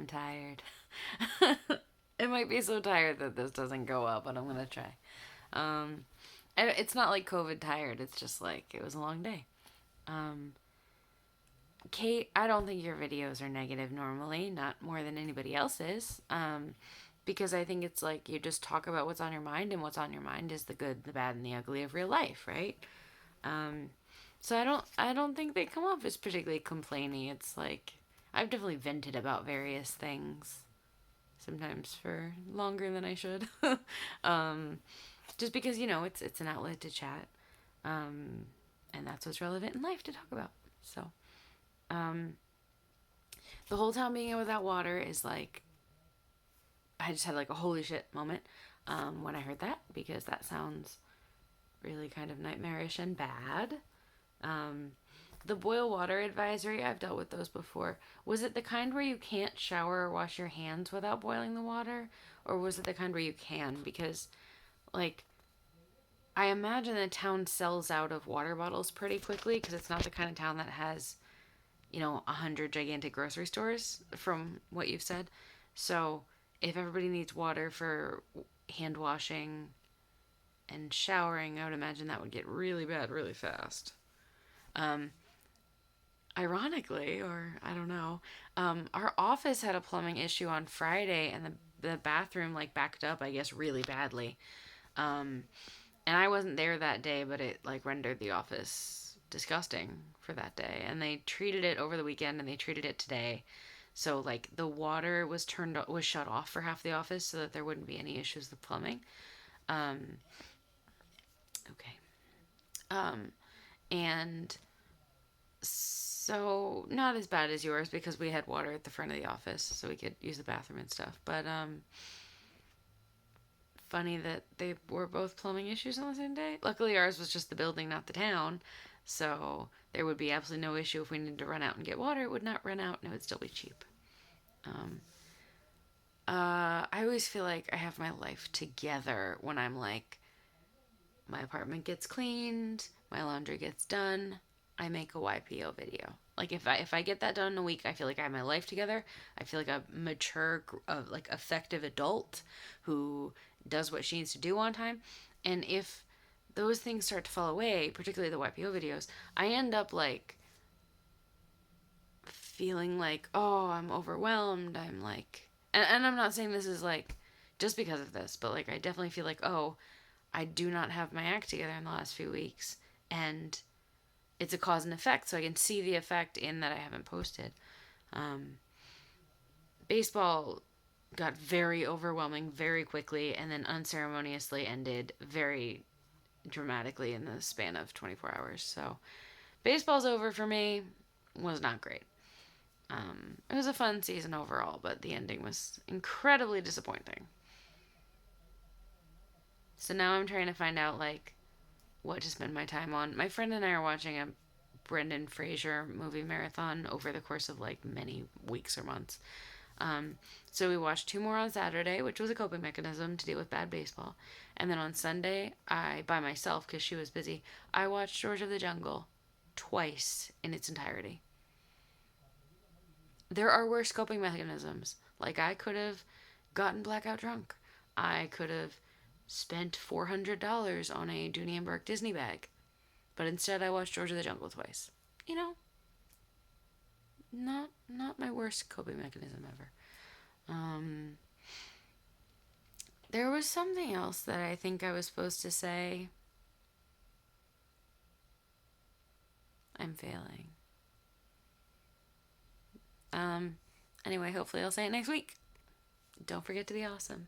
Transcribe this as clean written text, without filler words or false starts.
I'm tired. It might be so tired that this doesn't go up, but I'm gonna try. Um, it's not like COVID tired. It's just like it was a long day. Um, Kate, I don't think your videos are negative normally, not more than anybody else's. Because I think it's like you just talk about what's on your mind, and what's on your mind is the good, the bad, and the ugly of real life, right? Um, so I don't think they come off as particularly complainy. It's like I've definitely vented about various things, sometimes for longer than I should. um, just because it's an outlet to chat, um, and that's what's relevant in life to talk about. So um, the whole town being without water is like I just had like a holy shit moment when I heard that, because that sounds really kind of nightmarish and bad. Um, the boil water advisory, I've dealt with those before. Was it the kind where you can't shower or wash your hands without boiling the water? Or was it the kind where you can? Because, like, I imagine the town sells out of water bottles pretty quickly because it's not the kind of town that has, 100 gigantic grocery stores, from what you've said. So, if everybody needs water for hand washing and showering, I would imagine that would get really bad really fast. Um, Ironically, or I don't know, our office had a plumbing issue on Friday, and the bathroom like backed up, I guess, really badly. Um, and I wasn't there that day, but it like rendered the office disgusting for that day. And they treated it over the weekend, and they treated it today. So like the water was shut off for half the office so that there wouldn't be any issues with plumbing. Um, okay. Um, and so not as bad as yours because we had water at the front of the office so we could use the bathroom and stuff. But funny that they were both plumbing issues on the same day. Luckily ours was just the building, not the town. So there would be absolutely no issue if we needed to run out and get water. It would not run out and it would still be cheap. Um, I always feel like I have my life together when I'm like, my apartment gets cleaned, my laundry gets done, I make a YPO video. Like if I get that done in a week, I feel like I have my life together. I feel like a mature, like effective adult who does what she needs to do on time. And if those things start to fall away, particularly the YPO videos, I end up like feeling like, oh, I'm overwhelmed. I'm like, and I'm not saying this is like just because of this, but like I definitely feel like, oh, I do not have my act together in the last few weeks, and it's a cause and effect. So I can see the effect in that I haven't posted. Um, Baseball got very overwhelming very quickly, and then unceremoniously ended very dramatically in the span of 24 hours. So baseball's over for me. Was not great. It was a fun season overall, but the ending was incredibly disappointing. So now I'm trying to find out like what to spend my time on. My friend and I are watching a Brendan Fraser movie marathon over the course of like many weeks or months. So we watched two more on Saturday, which was a coping mechanism to deal with bad baseball. And then on Sunday, I, by myself, because she was busy, I watched George of the Jungle twice in its entirety. There are worse coping mechanisms. Like, I could have gotten blackout drunk. I could have spent $400 on a Dooney and Burke Disney bag. But instead, I watched George of the Jungle twice. You know, not my worst coping mechanism ever. Um, there was something else that I think I was supposed to say. I'm failing. Um, anyway, hopefully I'll say it next week. Don't forget to be awesome.